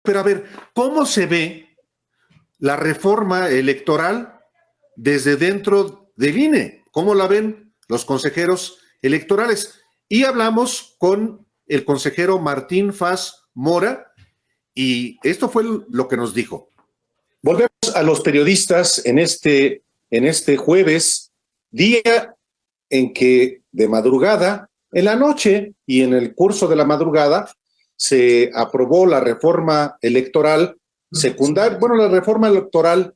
Pero a ver, ¿cómo se ve la reforma electoral desde dentro del INE? ¿Cómo la ven los consejeros electorales? Y hablamos con el consejero Martín Faz Mora y esto fue lo que nos dijo. Volvemos a los periodistas en este jueves, día en que de madrugada, en la noche y en el curso de la madrugada, se aprobó la reforma electoral secundaria, la reforma electoral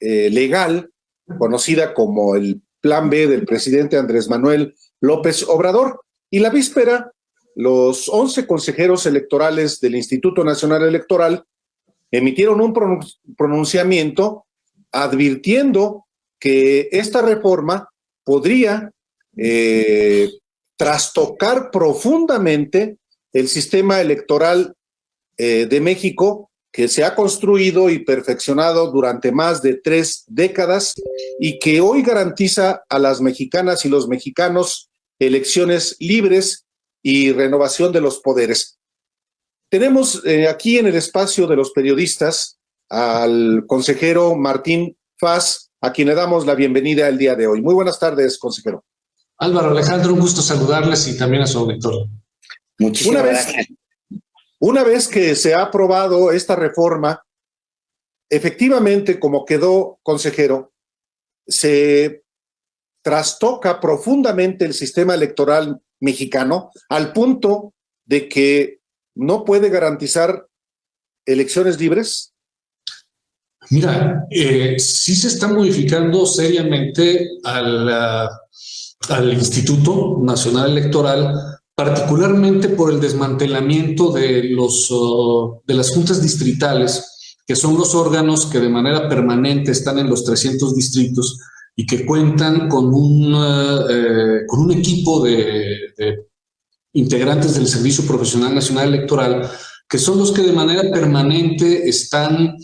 legal, conocida como el Plan B del presidente Andrés Manuel López Obrador. Y la víspera, los 11 consejeros electorales del Instituto Nacional Electoral emitieron un pronunciamiento advirtiendo que esta reforma podría trastocar profundamente el sistema electoral de México, que se ha construido y perfeccionado durante más de 3 décadas y que hoy garantiza a las mexicanas y los mexicanos elecciones libres y renovación de los poderes. Tenemos aquí en el espacio de los periodistas al consejero Martín Faz, a quien le damos la bienvenida el día de hoy. Muy buenas tardes, consejero. Álvaro, Alejandro, un gusto saludarles y también a su auditorio. Muchísimas gracias. Una vez que se ha aprobado esta reforma, efectivamente, como quedó, consejero, se trastoca profundamente el sistema electoral mexicano al punto de que no puede garantizar elecciones libres. Mira, sí se está modificando seriamente al Instituto Nacional Electoral, particularmente por el desmantelamiento de las juntas distritales, que son los órganos que de manera permanente están en los 300 distritos y que cuentan con un equipo de integrantes del Servicio Profesional Nacional Electoral, que son los que de manera permanente están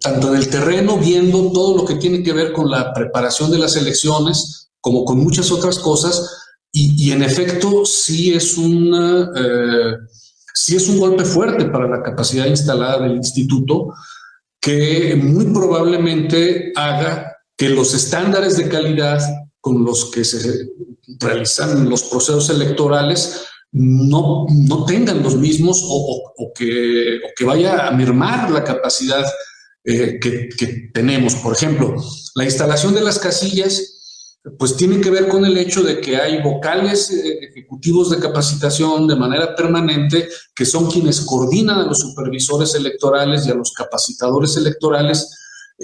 tanto en el terreno viendo todo lo que tiene que ver con la preparación de las elecciones, como con muchas otras cosas, y en efecto sí es un golpe fuerte para la capacidad instalada del instituto, que muy probablemente haga que los estándares de calidad con los que se realizan los procesos electorales no tengan los mismos o que vaya a mermar la capacidad que tenemos. Por ejemplo, la instalación de las casillas pues tiene que ver con el hecho de que hay vocales ejecutivos de capacitación de manera permanente que son quienes coordinan a los supervisores electorales y a los capacitadores electorales,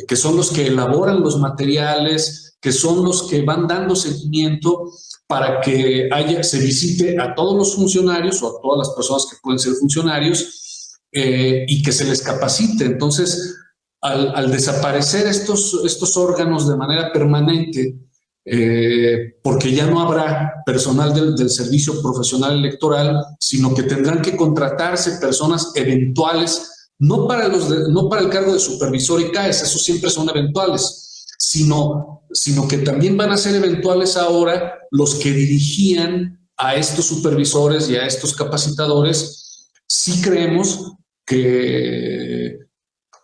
que son los que elaboran los materiales, que son los que van dando seguimiento para que se visite a todos los funcionarios o a todas las personas que pueden ser funcionarios y que se les capacite. Entonces, al desaparecer estos órganos de manera permanente, porque ya no habrá personal del Servicio Profesional Electoral, sino que tendrán que contratarse personas eventuales, no para el cargo de supervisor y CAES, esos siempre son eventuales, sino que también van a ser eventuales ahora los que dirigían a estos supervisores y a estos capacitadores. Sí creemos que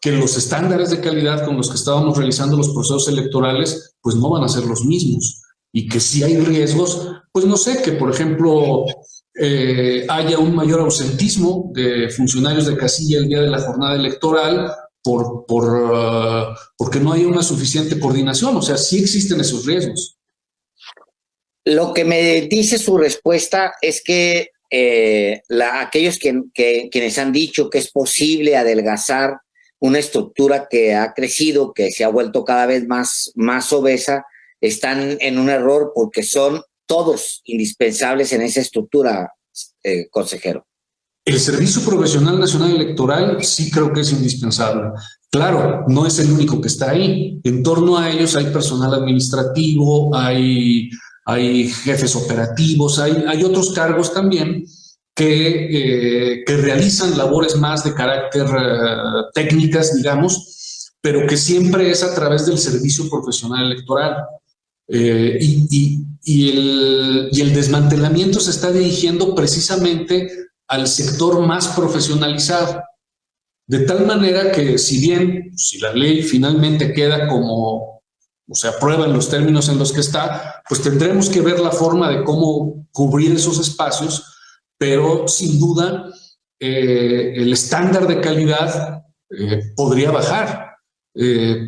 los estándares de calidad con los que estábamos realizando los procesos electorales pues no van a ser los mismos y que si hay riesgos, pues no sé, que por ejemplo haya un mayor ausentismo de funcionarios de casilla el día de la jornada electoral porque no hay una suficiente coordinación. O sea, sí existen esos riesgos. Lo que me dice su respuesta es que aquellos quienes han dicho que es posible adelgazar una estructura que ha crecido, que se ha vuelto cada vez más obesa, están en un error porque son todos indispensables en esa estructura, consejero. El Servicio Profesional Nacional Electoral sí creo que es indispensable. Claro, no es el único que está ahí. En torno a ellos hay personal administrativo, hay jefes operativos, hay otros cargos también que realizan labores más de carácter técnicas, digamos, pero que siempre es a través del Servicio Profesional Electoral. Y el desmantelamiento se está dirigiendo precisamente al sector más profesionalizado. De tal manera que si la ley finalmente queda como, o se aprueba en los términos en los que está, pues tendremos que ver la forma de cómo cubrir esos espacios, pero sin duda el estándar de calidad podría bajar.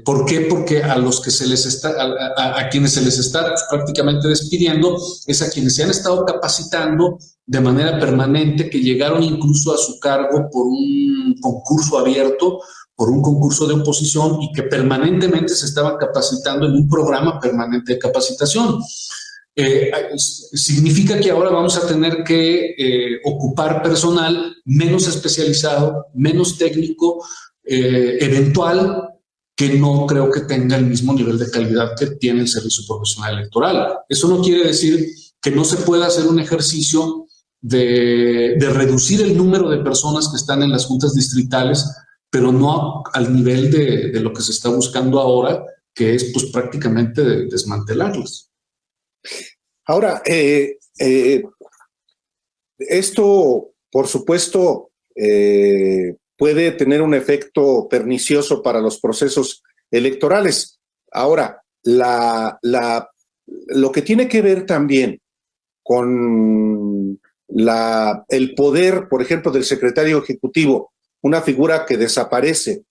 ¿Por qué? Porque a los que se les está, a quienes se les está pues, prácticamente despidiendo, es a quienes se han estado capacitando de manera permanente, que llegaron incluso a su cargo por un concurso abierto, por un concurso de oposición, y que permanentemente se estaban capacitando en un programa permanente de capacitación. Significa que ahora vamos a tener que ocupar personal menos especializado, menos técnico, eventual, que no creo que tenga el mismo nivel de calidad que tiene el Servicio Profesional Electoral. Eso no quiere decir que no se pueda hacer un ejercicio de reducir el número de personas que están en las juntas distritales, pero no al nivel de lo que se está buscando ahora, que es pues prácticamente desmantelarlas. Ahora, esto, por supuesto, puede tener un efecto pernicioso para los procesos electorales. Ahora, lo que tiene que ver también con el poder, por ejemplo, del secretario ejecutivo, una figura que desaparece.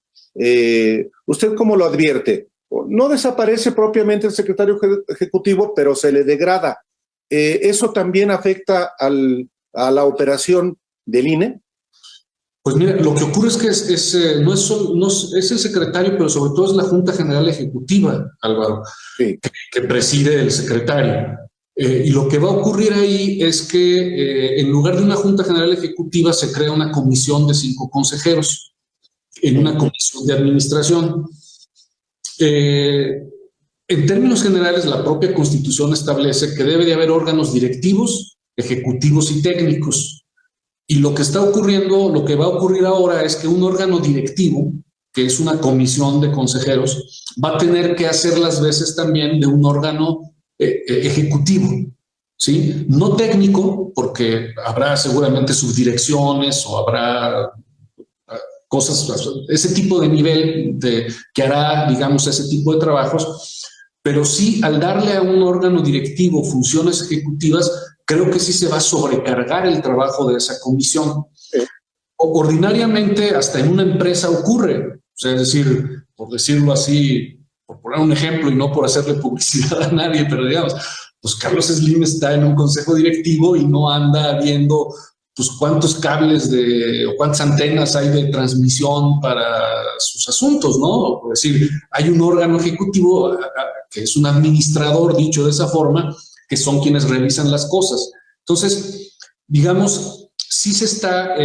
¿Usted cómo lo advierte? No desaparece propiamente el secretario ejecutivo, pero se le degrada. ¿Eso también afecta a la operación del INE? Pues mira, lo que ocurre es que es el secretario, pero sobre todo es la Junta General Ejecutiva, Álvaro, sí, que preside el secretario. Y lo que va a ocurrir ahí es que en lugar de una Junta General Ejecutiva se crea una comisión de 5 consejeros en una comisión de administración. En términos generales, la propia Constitución establece que debe de haber órganos directivos, ejecutivos y técnicos. Y lo que está ocurriendo, lo que va a ocurrir ahora es que un órgano directivo, que es una comisión de consejeros, va a tener que hacer las veces también de un órgano ejecutivo, ¿sí? No técnico, porque habrá seguramente subdirecciones o habrá cosas, ese tipo de nivel que hará, digamos, ese tipo de trabajos, pero sí, al darle a un órgano directivo funciones ejecutivas, creo que sí se va a sobrecargar el trabajo de esa comisión. Ordinariamente, hasta en una empresa ocurre, o sea, es decir, por decirlo así, por poner un ejemplo y no por hacerle publicidad a nadie, pero digamos, pues Carlos Slim está en un consejo directivo y no anda viendo pues cuántos cables o cuántas antenas hay de transmisión para sus asuntos, ¿no? Es decir, hay un órgano ejecutivo que es un administrador, dicho de esa forma, que son quienes revisan las cosas. Entonces, digamos, sí se está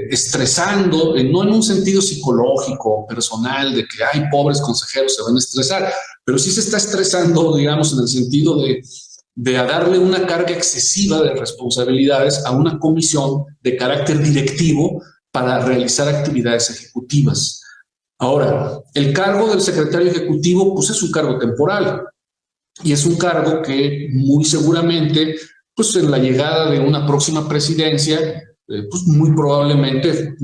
estresando, no en un sentido psicológico o personal de que hay pobres consejeros se van a estresar, pero sí se está estresando, digamos, en el sentido de darle una carga excesiva de responsabilidades a una comisión de carácter directivo para realizar actividades ejecutivas. Ahora, el cargo del secretario ejecutivo, pues es un cargo temporal y es un cargo que muy seguramente, pues en la llegada de una próxima presidencia, pues muy probablemente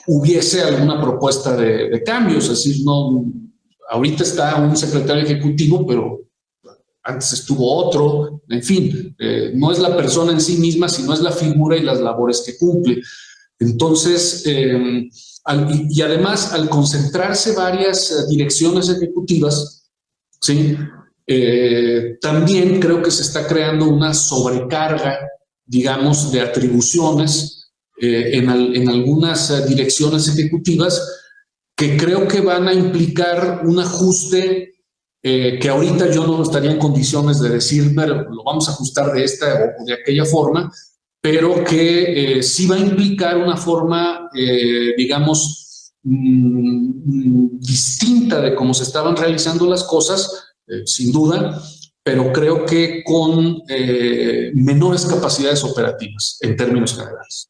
hubiese alguna propuesta de cambios. Es decir, no, ahorita está un secretario ejecutivo, pero antes estuvo otro, en fin, no es la persona en sí misma, sino es la figura y las labores que cumple. Entonces, y además, al concentrarse varias direcciones ejecutivas, ¿sí? También creo que se está creando una sobrecarga, digamos, de atribuciones en algunas direcciones ejecutivas que creo que van a implicar un ajuste que ahorita yo no estaría en condiciones de decir, pero lo vamos a ajustar de esta o de aquella forma, pero que sí va a implicar una forma, digamos, distinta de cómo se estaban realizando las cosas, sin duda, pero creo que con menores capacidades operativas en términos generales.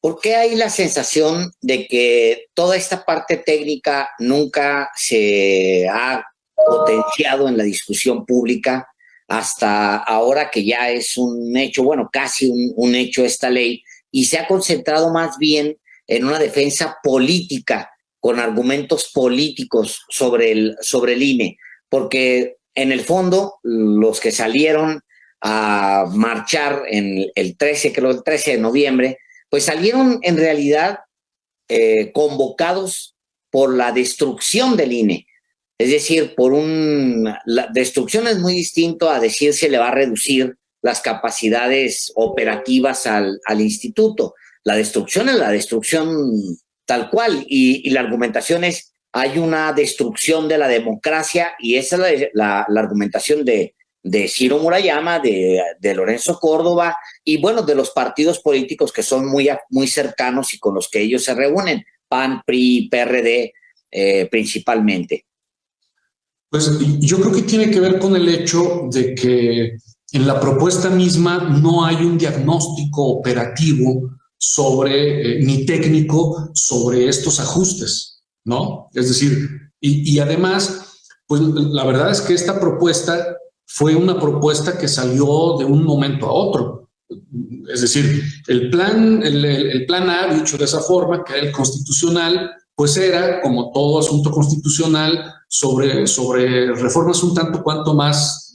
¿Por qué hay la sensación de que toda esta parte técnica nunca se ha potenciado en la discusión pública hasta ahora que ya es un hecho, bueno, casi un hecho esta ley, y se ha concentrado más bien en una defensa política, con argumentos políticos sobre el INE, porque en el fondo los que salieron a marchar en el 13, creo el 13 de noviembre, pues salieron en realidad convocados por la destrucción del INE. Es decir, la destrucción es muy distinto a decir se le va a reducir las capacidades operativas al instituto. La destrucción es la destrucción tal cual, y la argumentación es hay una destrucción de la democracia, y esa es la argumentación de Ciro Murayama, de Lorenzo Córdoba, y bueno, de los partidos políticos que son muy cercanos y con los que ellos se reúnen, PAN, PRI, PRD principalmente. Pues yo creo que tiene que ver con el hecho de que en la propuesta misma no hay un diagnóstico operativo ni técnico sobre estos ajustes, ¿no? Es decir, y además, pues la verdad es que esta propuesta fue una propuesta que salió de un momento a otro. Es decir, el plan A, dicho de esa forma, que era el constitucional, pues era, como todo asunto constitucional, sobre reformas un tanto cuanto más,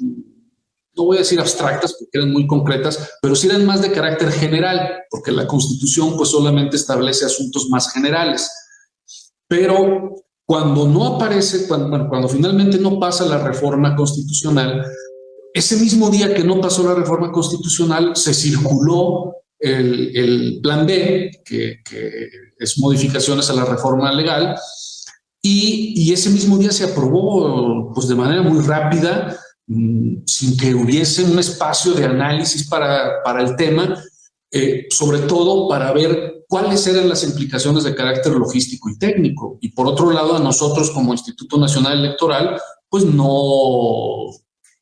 no voy a decir abstractas porque eran muy concretas, pero sí eran más de carácter general, porque la Constitución pues solamente establece asuntos más generales. Pero cuando no aparece, cuando finalmente no pasa la reforma constitucional, ese mismo día que no pasó la reforma constitucional, se circuló el plan B, que es modificaciones a la reforma legal, y ese mismo día se aprobó pues de manera muy rápida, sin que hubiese un espacio de análisis para el tema, sobre todo para ver cuáles eran las implicaciones de carácter logístico y técnico. Y por otro lado, a nosotros como Instituto Nacional Electoral, pues no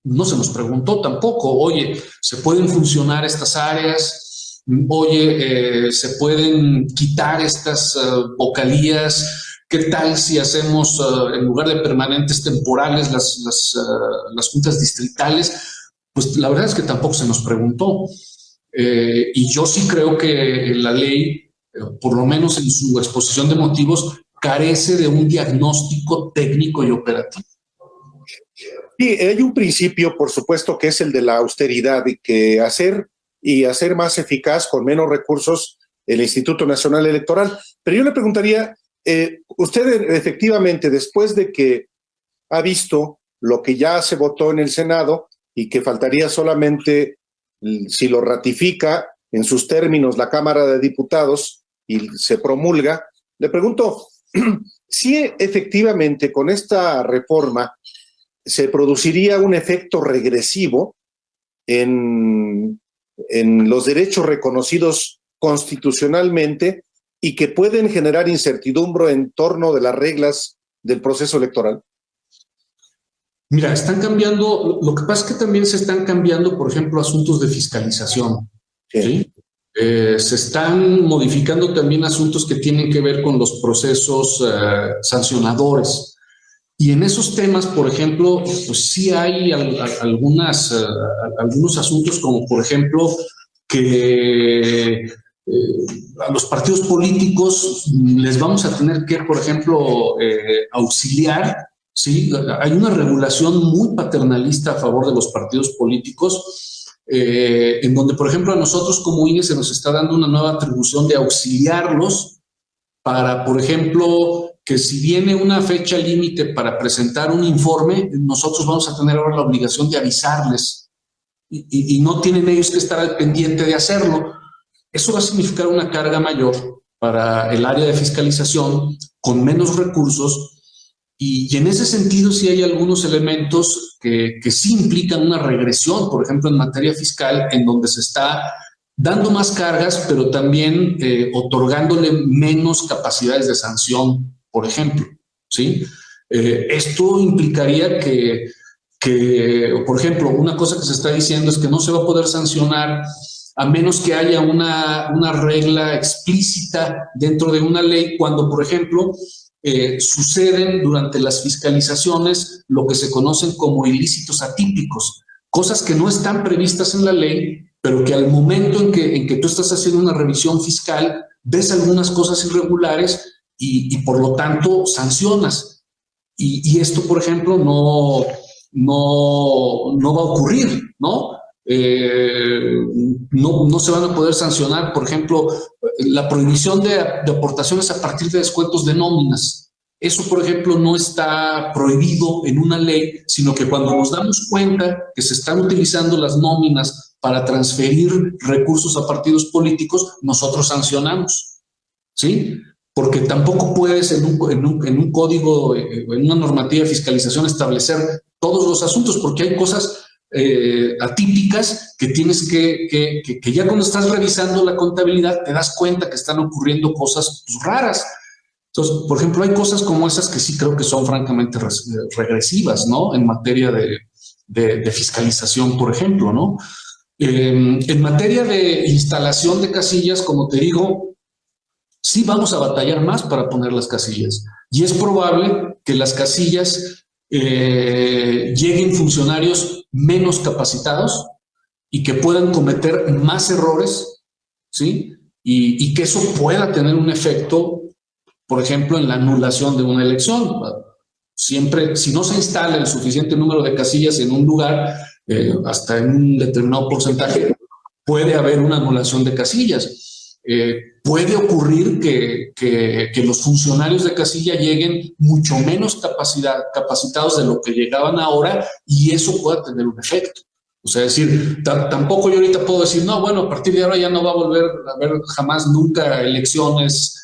se nos preguntó tampoco, oye, ¿se pueden funcionar estas áreas? Oye, ¿se pueden quitar estas vocalías? ¿Qué tal si hacemos, en lugar de permanentes, temporales las juntas distritales? Pues la verdad es que tampoco se nos preguntó. Y yo sí creo que la ley, por lo menos en su exposición de motivos, carece de un diagnóstico técnico y operativo. Sí, hay un principio, por supuesto, que es el de la austeridad, y que hacer más eficaz con menos recursos el Instituto Nacional Electoral. Pero yo le preguntaría, usted efectivamente, después de que ha visto lo que ya se votó en el Senado y que faltaría solamente, si lo ratifica en sus términos la Cámara de Diputados y se promulga, le pregunto si efectivamente con esta reforma se produciría un efecto regresivo en los derechos reconocidos constitucionalmente y que pueden generar incertidumbre en torno de las reglas del proceso electoral. Mira, están cambiando, lo que pasa es que también se están cambiando, por ejemplo, asuntos de fiscalización. ¿Sí? Se están modificando también asuntos que tienen que ver con los procesos sancionadores. Y en esos temas, por ejemplo, pues sí hay algunos asuntos, como por ejemplo que a los partidos políticos les vamos a tener que, por ejemplo, auxiliar. Sí, hay una regulación muy paternalista a favor de los partidos políticos, en donde, por ejemplo, a nosotros como INE se nos está dando una nueva atribución de auxiliarlos para, por ejemplo, que si viene una fecha límite para presentar un informe, nosotros vamos a tener ahora la obligación de avisarles y no tienen ellos que estar al pendiente de hacerlo. Eso va a significar una carga mayor para el área de fiscalización con menos recursos. Y en ese sentido sí hay algunos elementos que sí implican una regresión, por ejemplo, en materia fiscal, en donde se está dando más cargas, pero también otorgándole menos capacidades de sanción, por ejemplo, ¿sí? Esto implicaría que, por ejemplo, una cosa que se está diciendo es que no se va a poder sancionar a menos que haya una regla explícita dentro de una ley, cuando, por ejemplo, suceden durante las fiscalizaciones lo que se conocen como ilícitos atípicos, cosas que no están previstas en la ley, pero que al momento en que tú estás haciendo una revisión fiscal, ves algunas cosas irregulares y por lo tanto sancionas. Y esto, por ejemplo, no va a ocurrir, ¿no? No se van a poder sancionar, por ejemplo, la prohibición de aportaciones a partir de descuentos de nóminas. Eso, por ejemplo, no está prohibido en una ley, sino que cuando nos damos cuenta que se están utilizando las nóminas para transferir recursos a partidos políticos, nosotros sancionamos, ¿sí? Porque tampoco puedes en un código, en una normativa de fiscalización establecer todos los asuntos, porque hay cosas atípicas que tienes que ya cuando estás revisando la contabilidad te das cuenta que están ocurriendo cosas pues, raras. Entonces, por ejemplo, hay cosas como esas que sí creo que son francamente regresivas, ¿no? En materia de fiscalización, por ejemplo, ¿no? En materia de instalación de casillas, como te digo, sí vamos a batallar más para poner las casillas. Y es probable que las casillas lleguen funcionarios menos capacitados y que puedan cometer más errores, ¿sí? Y que eso pueda tener un efecto, por ejemplo, en la anulación de una elección. Siempre, si no se instala el suficiente número de casillas en un lugar, hasta en un determinado porcentaje, puede haber una anulación de casillas. Puede ocurrir que los funcionarios de casilla lleguen mucho menos capacitados de lo que llegaban ahora y eso pueda tener un efecto. O sea, es decir, tampoco yo ahorita puedo decir, no, bueno, a partir de ahora ya no va a volver a haber jamás nunca elecciones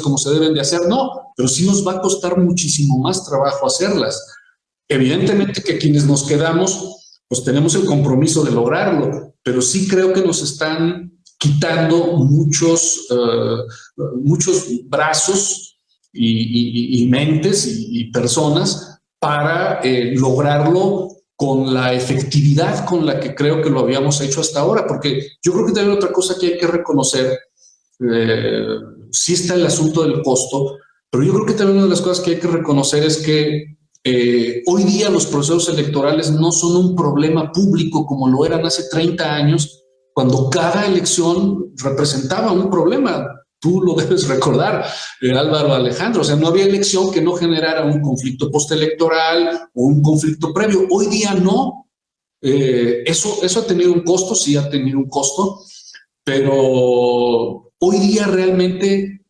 como se deben de hacer, no, pero sí nos va a costar muchísimo más trabajo hacerlas. Evidentemente que quienes nos quedamos, pues tenemos el compromiso de lograrlo, pero sí creo que nos están quitando muchos brazos y mentes y personas para lograrlo con la efectividad con la que creo que lo habíamos hecho hasta ahora, porque yo creo que también otra cosa que hay que reconocer, sí está el asunto del costo, pero yo creo que también una de las cosas que hay que reconocer es que hoy día los procesos electorales no son un problema público como lo eran hace 30 años, cuando cada elección representaba un problema. Tú lo debes recordar, Álvaro Alejandro, o sea, no había elección que no generara un conflicto postelectoral o un conflicto previo. Hoy día no. Eso ha tenido un costo, sí ha tenido un costo, pero hoy día realmente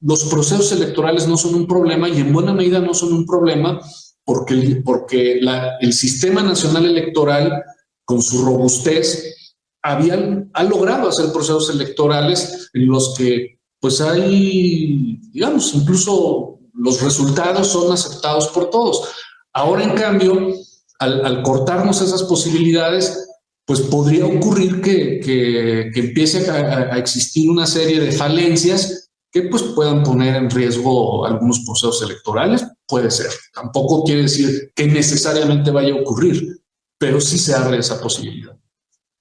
los procesos electorales no son un problema y en buena medida no son un problema porque el Sistema Nacional Electoral, con su robustez, ha logrado hacer procesos electorales en los que pues hay, digamos, incluso los resultados son aceptados por todos. Ahora, en cambio, al cortarnos esas posibilidades, pues podría ocurrir que empiece a existir una serie de falencias que pues puedan poner en riesgo algunos procesos electorales. Puede ser. Tampoco quiere decir que necesariamente vaya a ocurrir, pero sí se abre esa posibilidad.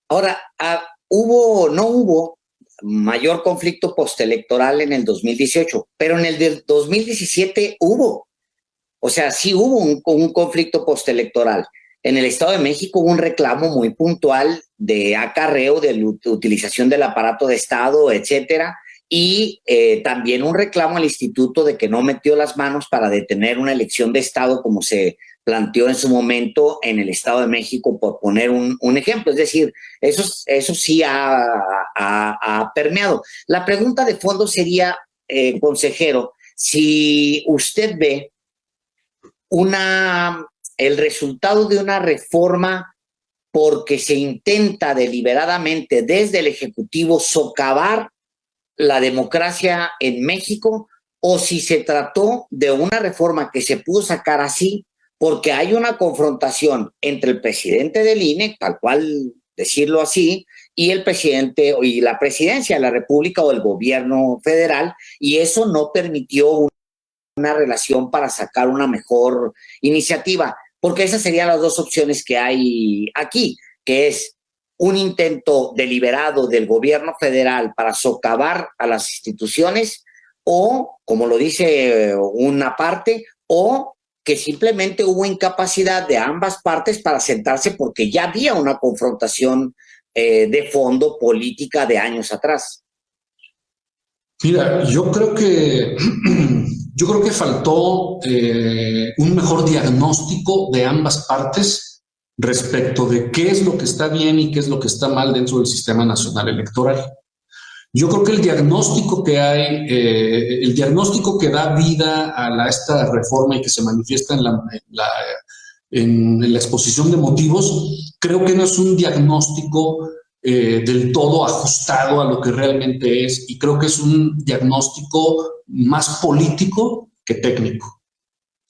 Ahora, no hubo mayor conflicto postelectoral en el 2018, pero en el del 2017 hubo. O sea, sí hubo un conflicto postelectoral. En el Estado de México hubo un reclamo muy puntual de acarreo, de utilización del aparato de Estado, etcétera, y también un reclamo al instituto de que no metió las manos para detener una elección de Estado como se planteó en su momento en el Estado de México, por poner un ejemplo. Es decir, eso sí ha permeado. La pregunta de fondo sería, consejero, si usted ve el resultado de una reforma porque se intenta deliberadamente desde el Ejecutivo socavar la democracia en México, o si se trató de una reforma que se pudo sacar así porque hay una confrontación entre el presidente del INE, tal cual decirlo así, y el presidente y la presidencia de la República o el gobierno federal, y eso no permitió una relación para sacar una mejor iniciativa, porque esas serían las dos opciones que hay aquí, que es un intento deliberado del gobierno federal para socavar a las instituciones, o, como lo dice una parte, o que simplemente hubo incapacidad de ambas partes para sentarse porque ya había una confrontación de fondo política de años atrás. Mira, yo creo que faltó un mejor diagnóstico de ambas partes respecto de qué es lo que está bien y qué es lo que está mal dentro del sistema nacional electoral. Yo creo que el diagnóstico que hay, el diagnóstico que da vida a esta reforma y que se manifiesta en la exposición de motivos, creo que no es un diagnóstico del todo ajustado a lo que realmente es, y creo que es un diagnóstico más político que técnico.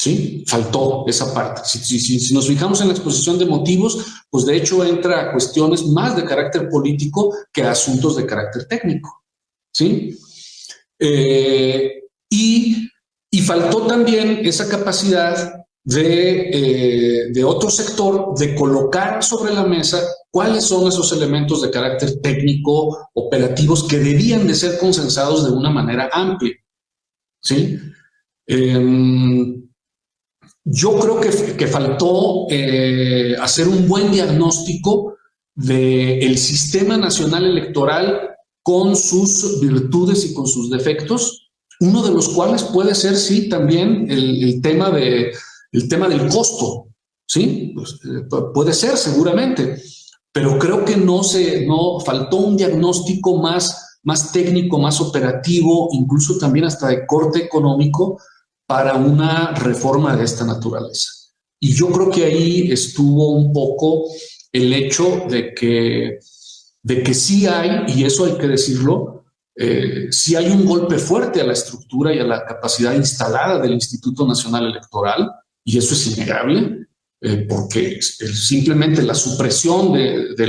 ¿Sí? Faltó esa parte. Si nos fijamos en la exposición de motivos, pues de hecho entra a cuestiones más de carácter político que a asuntos de carácter técnico. ¿Sí? Y faltó también esa capacidad de otro sector de colocar sobre la mesa cuáles son esos elementos de carácter técnico, operativos, que debían de ser consensados de una manera amplia. ¿Sí? Yo creo que faltó hacer un buen diagnóstico del sistema nacional electoral con sus virtudes y con sus defectos, uno de los cuales puede ser, sí, también el tema del costo, ¿sí? Pues, puede ser, seguramente, pero creo que no faltó un diagnóstico más técnico, más operativo, incluso también hasta de corte económico, para una reforma de esta naturaleza. Y yo creo que ahí estuvo un poco el hecho de que sí hay, y eso hay que decirlo, sí hay un golpe fuerte a la estructura y a la capacidad instalada del Instituto Nacional Electoral, y eso es innegable, porque simplemente la supresión del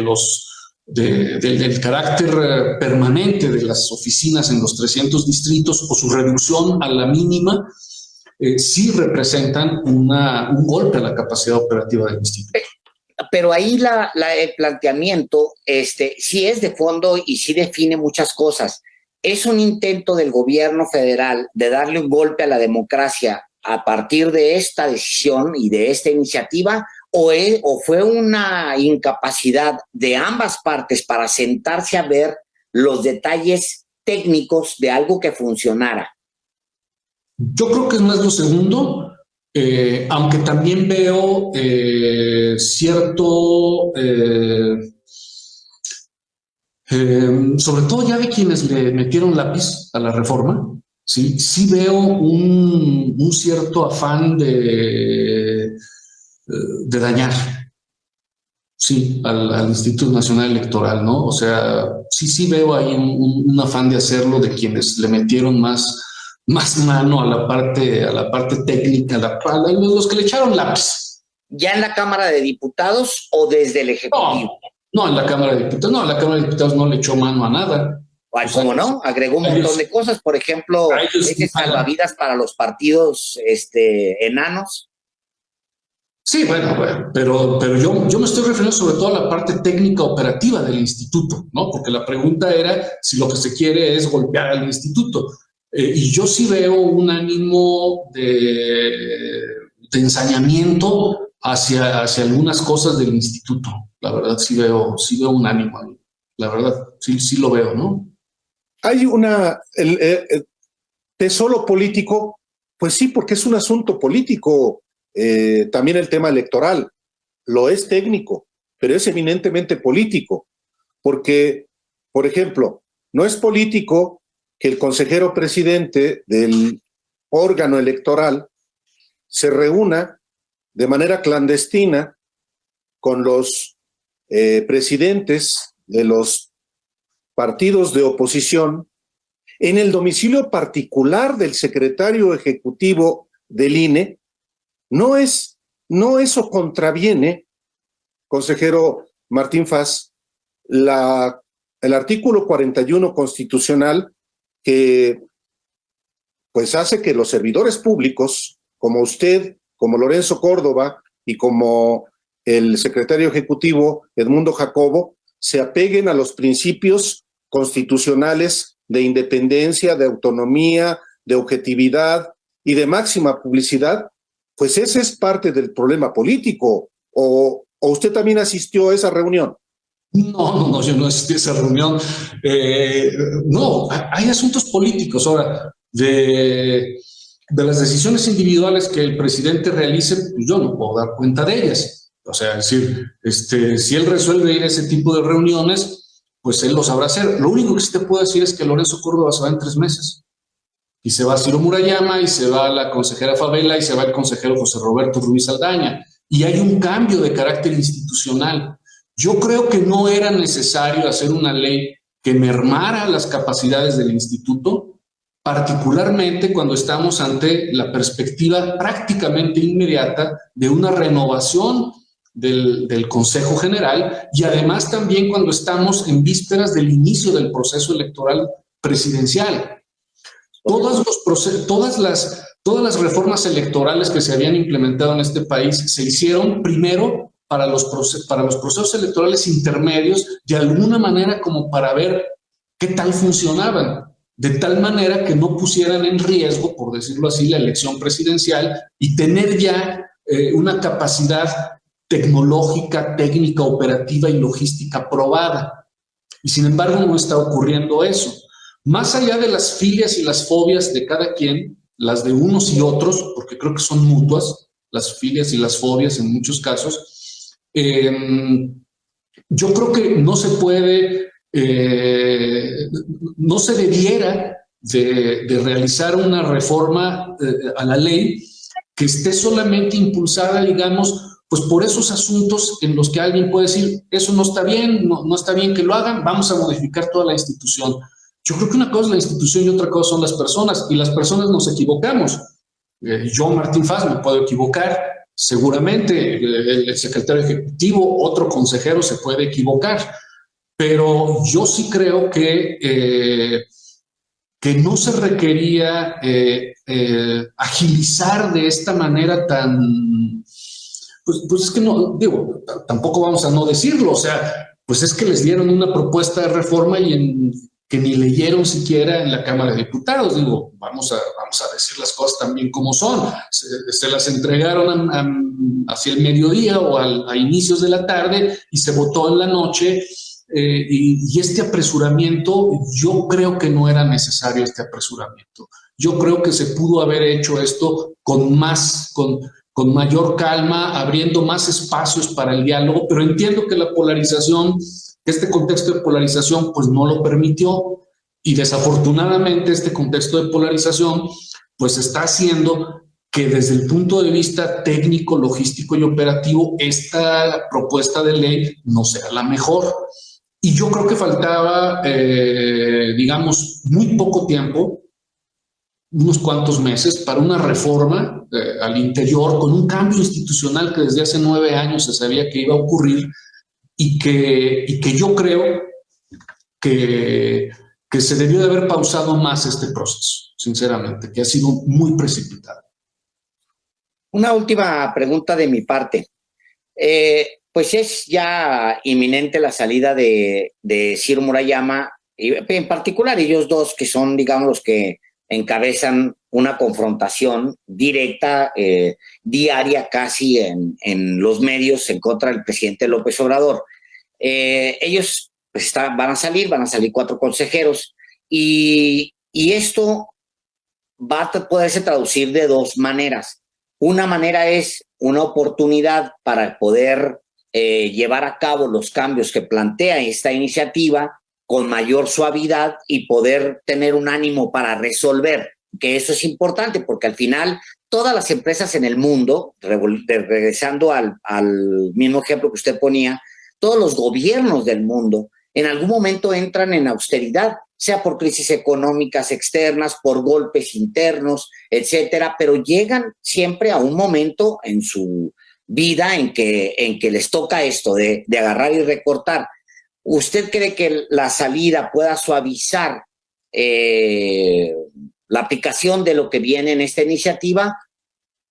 carácter permanente de las oficinas en los 300 distritos o su reducción a la mínima, sí representan un golpe a la capacidad operativa del instituto. Pero ahí el planteamiento sí es de fondo y sí define muchas cosas. ¿Es un intento del gobierno federal de darle un golpe a la democracia a partir de esta decisión y de esta iniciativa? ¿O fue una incapacidad de ambas partes para sentarse a ver los detalles técnicos de algo que funcionara? Yo creo que es más lo segundo, aunque también veo cierto, sobre todo ya de quienes le metieron lápiz a la reforma, sí veo un cierto afán de dañar, sí, al Instituto Nacional Electoral, ¿no? O sea, sí veo ahí un afán de hacerlo de quienes le metieron más mano a la parte técnica, los que le echaron lápiz. ¿Ya en la Cámara de Diputados o desde el Ejecutivo? No, en la Cámara de Diputados. No, la Cámara de Diputados no le echó mano a nada. Ay, ¿cómo no? Agregó un montón de cosas. Por ejemplo, salvavidas para los partidos enanos. Sí, bueno, pero yo me estoy refiriendo sobre todo a la parte técnica operativa del instituto, ¿no? Porque la pregunta era si lo que se quiere es golpear al instituto. Y yo sí veo un ánimo de ensañamiento hacia algunas cosas del instituto. La verdad, sí veo un ánimo ahí. La verdad, sí lo veo, ¿no? Hay de solo político, pues sí, porque es un asunto político. También el tema electoral lo es técnico, pero es eminentemente político. Porque, por ejemplo, no es político que el consejero presidente del órgano electoral se reúna de manera clandestina con los presidentes de los partidos de oposición en el domicilio particular del secretario ejecutivo del INE. No eso contraviene, consejero Martín Faz, el artículo 41 constitucional, que pues hace que los servidores públicos, como usted, como Lorenzo Córdoba y como el secretario ejecutivo Edmundo Jacobo, se apeguen a los principios constitucionales de independencia, de autonomía, de objetividad y de máxima publicidad, pues ese es parte del problema político. ¿O usted también asistió a esa reunión? No, yo no asistí a esa reunión. No, hay asuntos políticos. Ahora, de las decisiones individuales que el presidente realice, pues yo no puedo dar cuenta de ellas. O sea, es decir, si él resuelve ir a ese tipo de reuniones, pues él lo sabrá hacer. Lo único que sí te puedo decir es que Lorenzo Córdoba se va en 3 meses. Y se va Ciro Murayama, y se va la consejera Favela, y se va el consejero José Roberto Ruiz Aldaña. Y hay un cambio de carácter institucional. Yo creo que no era necesario hacer una ley que mermara las capacidades del instituto, particularmente cuando estamos ante la perspectiva prácticamente inmediata de una renovación del Consejo General, y además también cuando estamos en vísperas del inicio del proceso electoral presidencial. Todas las reformas electorales que se habían implementado en este país se hicieron primero para los procesos electorales intermedios, de alguna manera como para ver qué tal funcionaban, de tal manera que no pusieran en riesgo, por decirlo así, la elección presidencial, y tener ya una capacidad tecnológica, técnica, operativa y logística probada. Y sin embargo no está ocurriendo eso. Más allá de las filias y las fobias de cada quien, las de unos y otros, porque creo que son mutuas, las filias y las fobias en muchos casos, yo creo que no se puede, no se debiera de realizar una reforma a la ley que esté solamente impulsada, digamos, pues por esos asuntos en los que alguien puede decir, eso no está bien, no está bien que lo hagan, vamos a modificar toda la institución. Yo creo que una cosa es la institución y otra cosa son las personas, y las personas nos equivocamos. Yo, Martín Faz, me puedo equivocar, seguramente el secretario ejecutivo, otro consejero se puede equivocar, pero yo sí creo que no se requería agilizar de esta manera tan... Pues es que no, digo, tampoco vamos a no decirlo, o sea, pues es que les dieron una propuesta de reforma que ni leyeron siquiera en la Cámara de Diputados. Digo, vamos a decir las cosas también como son. Se las entregaron hacia el mediodía o a inicios de la tarde y se votó en la noche. Y este apresuramiento, yo creo que no era necesario este apresuramiento. Yo creo que se pudo haber hecho esto con mayor calma, abriendo más espacios para el diálogo, pero entiendo que la polarización, este contexto de polarización, pues no lo permitió, y desafortunadamente este contexto de polarización pues está haciendo que desde el punto de vista técnico, logístico y operativo esta propuesta de ley no sea la mejor. Y yo creo que faltaba, digamos, muy poco tiempo, unos cuantos meses, para una reforma al interior, con un cambio institucional que desde hace 9 años se sabía que iba a ocurrir, y que yo creo que se debió de haber pausado más este proceso, sinceramente, que ha sido muy precipitado. Una última pregunta de mi parte. Pues es ya inminente la salida de Ciro Murayama, y en particular ellos dos, que son, digamos, los que encabezan una confrontación directa, diaria casi en los medios en contra del presidente López Obrador. Ellos pues van a salir 4 consejeros, y esto va a poderse traducir de 2 maneras. Una manera es una oportunidad para poder llevar a cabo los cambios que plantea esta iniciativa con mayor suavidad y poder tener un ánimo para resolver, que eso es importante, porque al final todas las empresas en el mundo, regresando al mismo ejemplo que usted ponía, todos los gobiernos del mundo en algún momento entran en austeridad, sea por crisis económicas externas, por golpes internos, etcétera, pero llegan siempre a un momento en su vida en que les toca esto de agarrar y recortar. ¿Usted cree que la salida pueda suavizar la aplicación de lo que viene en esta iniciativa,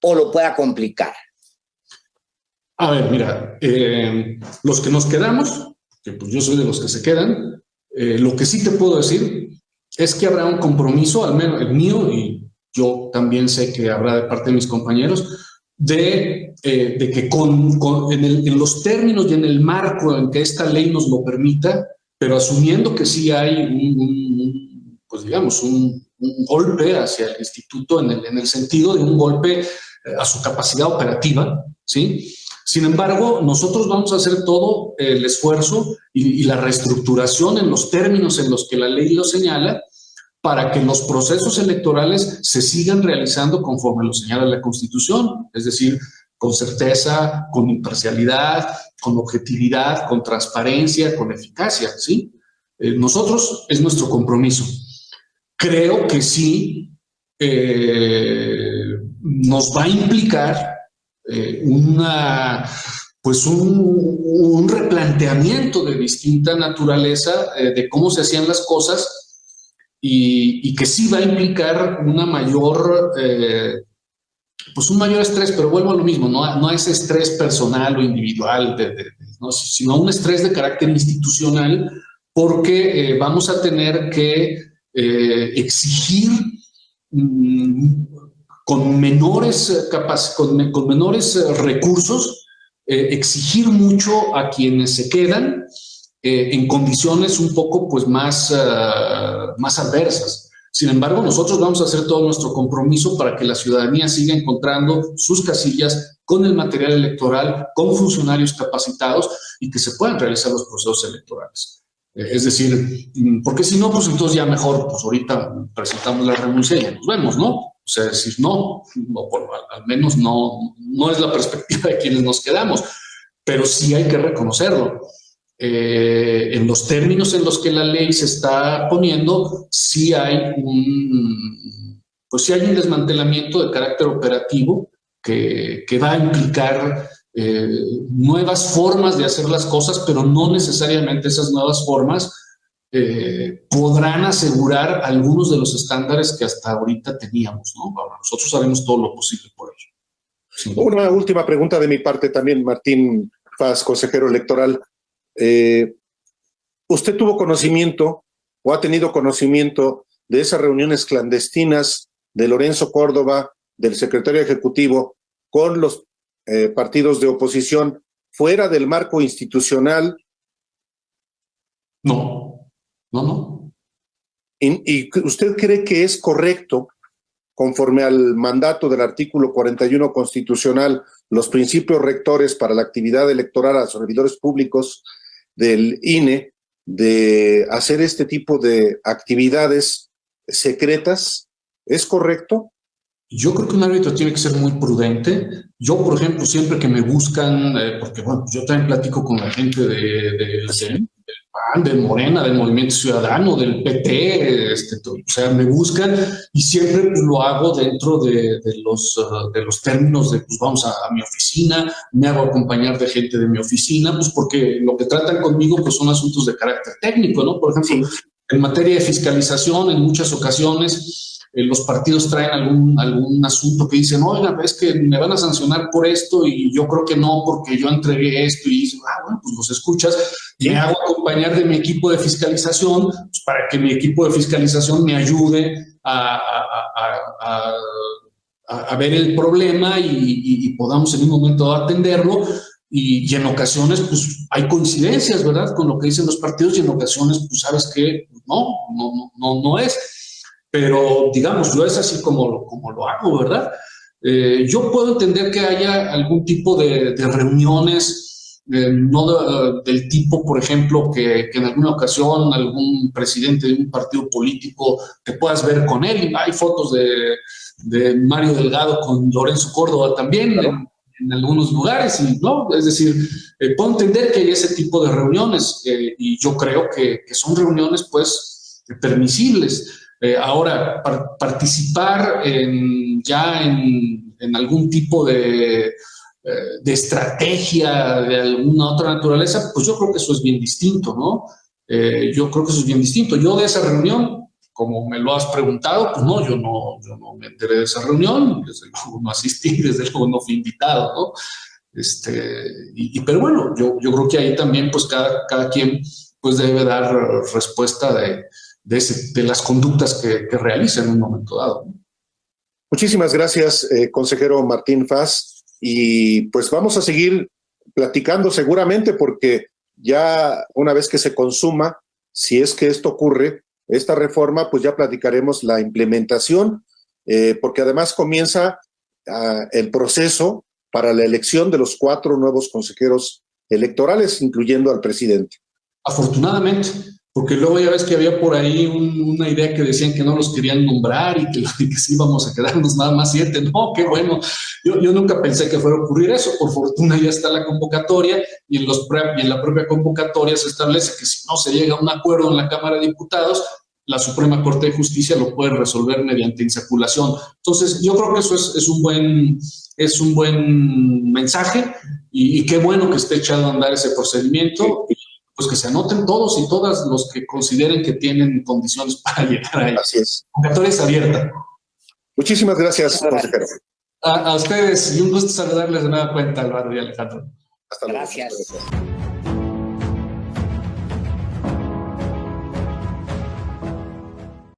o lo pueda complicar? A ver, mira, los que nos quedamos, que pues yo soy de los que se quedan, lo que sí te puedo decir es que habrá un compromiso, al menos el mío, y yo también sé que habrá de parte de mis compañeros, de que en los términos y en el marco en que esta ley nos lo permita, pero asumiendo que sí hay pues digamos, un golpe hacia el instituto en el sentido de un golpe a su capacidad operativa, ¿sí? Sin embargo, nosotros vamos a hacer todo el esfuerzo y la reestructuración en los términos en los que la ley lo señala para que los procesos electorales se sigan realizando conforme lo señala la Constitución, es decir, con certeza, con imparcialidad, con objetividad, con transparencia, con eficacia, ¿sí? Nosotros es nuestro compromiso. Creo que sí nos va a implicar un replanteamiento de distinta naturaleza de cómo se hacían las cosas y que sí va a implicar un mayor estrés, pero vuelvo a lo mismo, no es estrés personal o individual, ¿no? Sino un estrés de carácter institucional, porque vamos a tener que exigir con menores recursos, exigir mucho a quienes se quedan en condiciones un poco pues más adversas. Sin embargo, nosotros vamos a hacer todo nuestro compromiso para que la ciudadanía siga encontrando sus casillas con el material electoral, con funcionarios capacitados y que se puedan realizar los procesos electorales. Es decir, porque si no, pues entonces ya mejor, pues ahorita presentamos la renuncia y ya nos vemos, ¿no? O sea, decir, al menos no es la perspectiva de quienes nos quedamos, pero sí hay que reconocerlo. En los términos en los que la ley se está poniendo, sí hay un desmantelamiento de carácter operativo que va a implicar nuevas formas de hacer las cosas, pero no necesariamente esas nuevas formas podrán asegurar algunos de los estándares que hasta ahorita teníamos, ¿no? Ahora, nosotros haremos todo lo posible por ello. Sí. Una última pregunta de mi parte también, Martín Faz, consejero electoral. ¿Usted tuvo conocimiento o ha tenido conocimiento de esas reuniones clandestinas de Lorenzo Córdoba, del secretario ejecutivo, con los partidos de oposición fuera del marco institucional? No. ¿Y usted cree que es correcto, conforme al mandato del artículo 41 constitucional, los principios rectores para la actividad electoral a los servidores públicos del INE, de hacer este tipo de actividades secretas? ¿Es correcto? Yo creo que un árbitro tiene que ser muy prudente. Yo, por ejemplo, siempre que me buscan, porque bueno, yo también platico con la gente del PAN, del Morena, del Movimiento Ciudadano, del PT, o sea, me buscan y siempre pues, lo hago dentro de los términos de, pues vamos a mi oficina, me hago acompañar de gente de mi oficina, pues porque lo que tratan conmigo pues son asuntos de carácter técnico, ¿no? Por ejemplo, en materia de fiscalización, en muchas ocasiones los partidos traen algún asunto que dicen, oiga, es que me van a sancionar por esto y yo creo que no porque yo entregué esto y dicen, bueno, pues los escuchas, me hago acompañar de mi equipo de fiscalización pues, para que mi equipo de fiscalización me ayude a ver el problema y podamos en un momento atenderlo. Y en ocasiones, pues, hay coincidencias, ¿verdad?, con lo que dicen los partidos y en ocasiones, pues, ¿sabes qué? No es. Pero, digamos, yo es así como lo hago, ¿verdad? Yo puedo entender que haya algún tipo de reuniones, del tipo, por ejemplo, que en alguna ocasión algún presidente de un partido político te puedas ver con él. Y hay fotos de Mario Delgado con Lorenzo Córdoba también, claro, en algunos lugares, y no, es decir, puedo entender que hay ese tipo de reuniones y yo creo que son reuniones, pues, permisibles. Ahora, participar en algún tipo de estrategia de alguna otra naturaleza, pues yo creo que eso es bien distinto, ¿no? Yo creo que eso es bien distinto. Yo de esa reunión, como me lo has preguntado, pues no, yo no me enteré de esa reunión, desde luego no asistí, desde luego no fui invitado, ¿no? Pero bueno, yo creo que ahí también, pues cada quien pues debe dar respuesta de las conductas que realiza en un momento dado. Muchísimas gracias, consejero Martín Faz. y pues vamos a seguir platicando seguramente, porque ya una vez que se consuma, si es que esto ocurre, esta reforma, pues ya platicaremos la implementación, porque además comienza el proceso para la elección de los 4 nuevos consejeros electorales, incluyendo al presidente. Afortunadamente, porque luego ya ves que había por ahí una idea que decían que no los querían nombrar y que sí íbamos a quedarnos nada más 7. No, qué bueno. Yo nunca pensé que fuera a ocurrir eso. Por fortuna ya está la convocatoria y en la propia convocatoria se establece que si no se llega a un acuerdo en la Cámara de Diputados, la Suprema Corte de Justicia lo puede resolver mediante insaculación. Entonces, yo creo que eso es un buen mensaje y qué bueno que esté echado a andar ese procedimiento. Pues que se anoten todos y todas los que consideren que tienen condiciones para llegar ahí. Así es. La convocatoria es abierta. Muchísimas gracias, consejero. A ustedes, y un gusto saludarles de nueva cuenta, Álvaro y Alejandro. Hasta luego. Gracias.